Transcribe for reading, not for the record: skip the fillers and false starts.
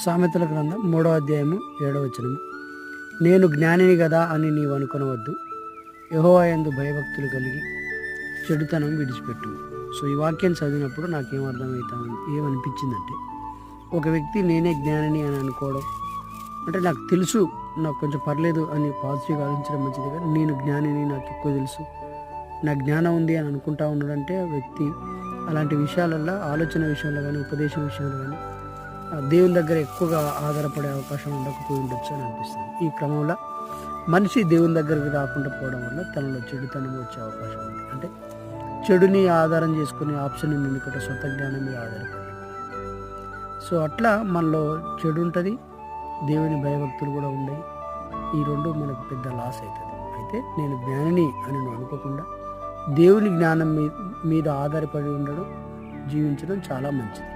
సామెతల గ్రంథం 3వ అధ్యాయము 7వ వచనము. నేను జ్ఞానిని కదా అని నీవు అనుకొనవద్దు, యెహోవా యందు భయభక్తులు కలిగి చెడుతనం విడిచిపెట్టు. సో ఈ వాక్యం చదివినప్పుడు నాకేం ఏమనిపించిందంటే, ఒక వ్యక్తి నేనే జ్ఞానిని అని అనుకోవడం అంటే, నాకు తెలుసు, నాకు కొంచెం పర్లేదు అని పాజిటివ్గా ఆలోచించడం మంచిది. కానీ నేను జ్ఞానిని, నాకు ఎక్కువ తెలుసు, నాకు జ్ఞానం ఉంది అని అనుకుంటా ఉన్నాడంటే ఆ వ్యక్తి అలాంటి విషయాలలో, ఆలోచన విషయంలో కానీ, ఉపదేశం విషయంలో కానీ దేవుని దగ్గర ఎక్కువగా ఆధారపడే అవకాశం ఉండకపోయి ఉండొచ్చు అని అనిపిస్తుంది. ఈ క్రమంలో మనిషి దేవుని దగ్గరికి రాకుండా పోవడం వల్ల తనలో చెడుతనం వచ్చే అవకాశం ఉంది. అంటే చెడుని ఆధారం చేసుకునే ఆప్షన్ ఉంది, ఎందుకంటే సొంత జ్ఞానం మీద ఆధారపడి. సో అట్లా మనలో చెడు ఉంటుంది, దేవుని భయభక్తులు కూడా ఉన్నాయి. ఈ రెండు మనకు పెద్ద లాస్ అవుతుంది. అయితే నేను జ్ఞానిని అని నువ్వు అనుకోకుండా దేవుని జ్ఞానం మీద ఆధారపడి ఉండడం, జీవించడం చాలా మంచిది.